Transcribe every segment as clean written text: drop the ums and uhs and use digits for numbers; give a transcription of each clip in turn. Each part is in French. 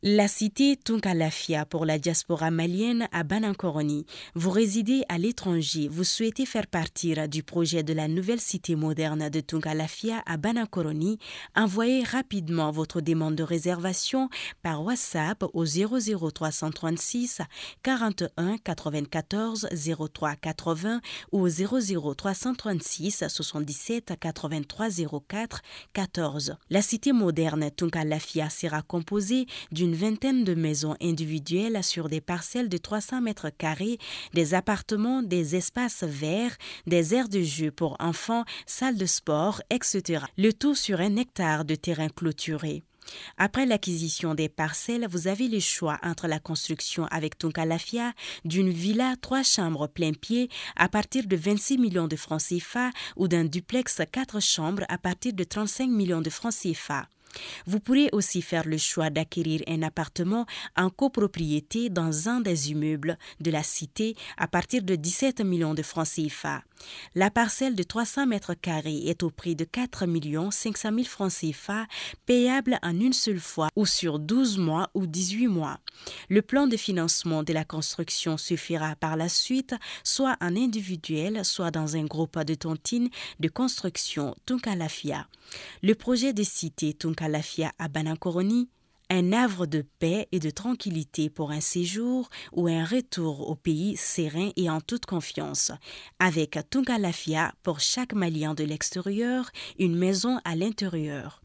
La cité Tunkalafia pour la diaspora malienne à Banankoroni. Vous résidez à l'étranger, vous souhaitez faire partir du projet de la nouvelle cité moderne de Tunkalafia à Banankoroni. Envoyez rapidement votre demande de réservation par WhatsApp au 00336 41 94 03 80 ou au 00336 77 83 04 14. La cité moderne Tunkalafia sera composée d'une vingtaine de maisons individuelles sur des parcelles de 300 mètres carrés, des appartements, des espaces verts, des aires de jeu pour enfants, salles de sport, etc. Le tout sur 1 hectare de terrain clôturé. Après l'acquisition des parcelles, vous avez le choix entre la construction avec Tunkalafia d'une villa 3 chambres plein pied à partir de 26 millions de francs CFA ou d'un duplex 4 chambres à partir de 35 millions de francs CFA. Vous pourrez aussi faire le choix d'acquérir un appartement en copropriété dans un des immeubles de la cité à partir de 17 millions de francs CFA. La parcelle de 300 mètres carrés est au prix de 4 500 000 francs CFA, payable en une seule fois ou sur 12 mois ou 18 mois. Le plan de financement de la construction se fera par la suite, soit en individuel, soit dans un groupe de tontines de construction Tunkalafia. Le projet de cité Tunkalafia à Banankoroni, un havre de paix et de tranquillité pour un séjour ou un retour au pays serein et en toute confiance. Avec Tunkalafia, pour chaque Malien de l'extérieur, une maison à l'intérieur.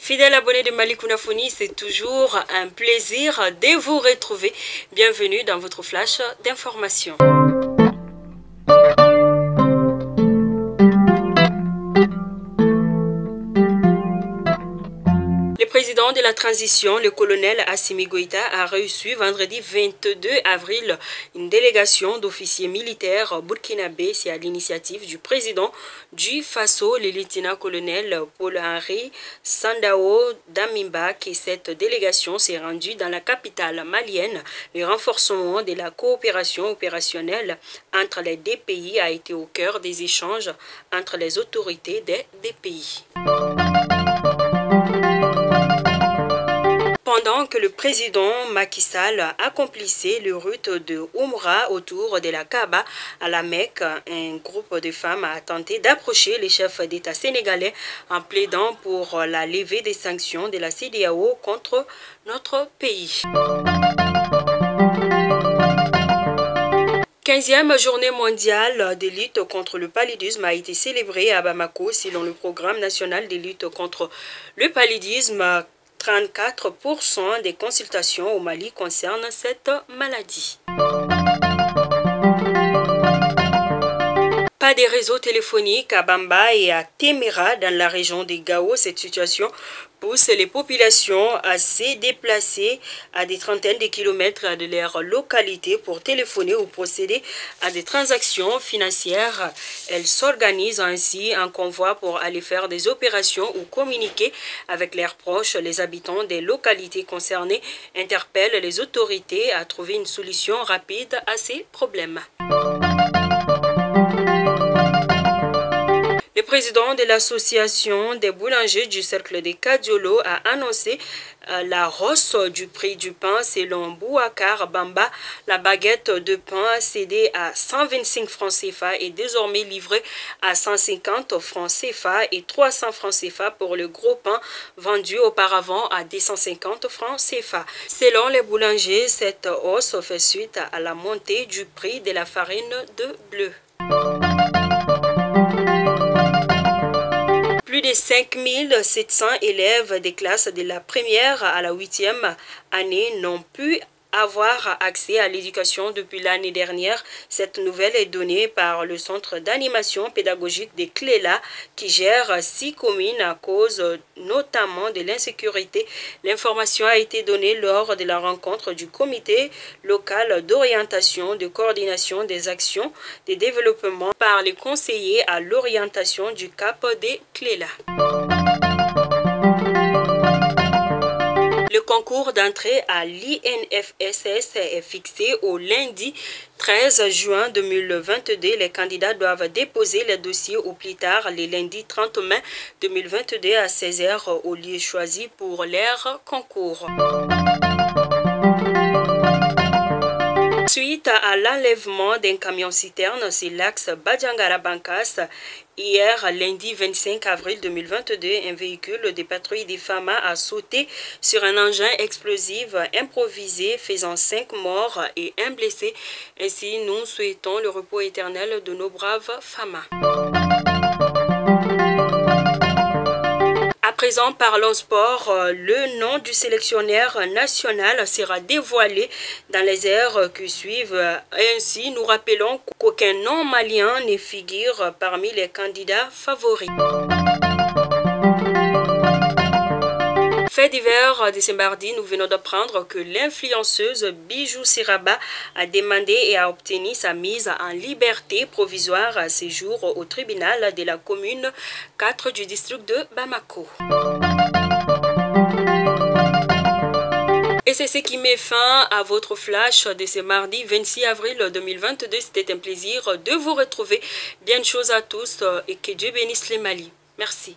Fidèles abonnés de Malikunafoni, c'est toujours un plaisir de vous retrouver. Bienvenue dans votre flash d'information. Le président de la transition, le colonel Assimi Goïta, a reçu vendredi 22 avril une délégation d'officiers militaires burkinabés. C'est à l'initiative du président du Faso, le lieutenant-colonel Paul-Henri Sandao Damimba, que cette délégation s'est rendue dans la capitale malienne. Le renforcement de la coopération opérationnelle entre les deux pays a été au cœur des échanges entre les autorités des deux pays. Pendant que le président Macky Sall accomplissait le rite de Umrah autour de la Kaaba à la Mecque, un groupe de femmes a tenté d'approcher les chefs d'État sénégalais en plaidant pour la levée des sanctions de la CEDEAO contre notre pays. 15e journée mondiale de lutte contre le paludisme a été célébrée à Bamako selon le programme national de lutte contre le paludisme. 34% des consultations au Mali concernent cette maladie. Pas de réseau téléphonique à Bamba et à Téméra dans la région de Gao. Cette situation pousse les populations à se déplacer à des trentaines de kilomètres de leur localité pour téléphoner ou procéder à des transactions financières. Elles s'organisent ainsi en convoi pour aller faire des opérations ou communiquer avec leurs proches. Les habitants des localités concernées interpellent les autorités à trouver une solution rapide à ces problèmes. Le président de l'association des boulangers du cercle de Kadiolo a annoncé la hausse du prix du pain. Selon Bouakar Bamba, la baguette de pain cédée à 125 francs CFA est désormais livrée à 150 francs CFA et 300 francs CFA pour le gros pain vendu auparavant à 250 francs CFA. Selon les boulangers, cette hausse fait suite à la montée du prix de la farine de bleu. Plus de 5700 élèves des classes de la première à la 8e année n'ont pu avoir accès à l'éducation depuis l'année dernière. Cette nouvelle est donnée par le Centre d'animation pédagogique des Cléla qui gère 6 communes à cause notamment de l'insécurité. L'information a été donnée lors de la rencontre du comité local d'orientation, de coordination des actions de développement par les conseillers à l'orientation du Cap des Cléla. Le concours d'entrée à l'INFSS est fixé au lundi 13 juin 2022. Les candidats doivent déposer les dossiers au plus tard le lundi 30 mai 2022 à 16h au lieu choisi pour leur concours. Suite à l'enlèvement d'un camion-citerne sur l'axe Badjangara-Bankas, hier, lundi 25 avril 2022, un véhicule de patrouille des FAMA a sauté sur un engin explosif improvisé, faisant 5 morts et 1 blessé. Ainsi, nous souhaitons le repos éternel de nos braves FAMA. À présent, parlons sport. Le nom du sélectionneur national sera dévoilé dans les heures qui suivent. Ainsi, nous rappelons qu'aucun nom malien ne figure parmi les candidats favoris. Fait divers de ce mardi, nous venons d'apprendre que l'influenceuse Bijou Siraba a demandé et a obtenu sa mise en liberté provisoire à ce jour au tribunal de la commune 4 du district de Bamako. Et c'est ce qui met fin à votre flash de ce mardi 26 avril 2022. C'était un plaisir de vous retrouver. Bien de choses à tous et que Dieu bénisse les Mali. Merci.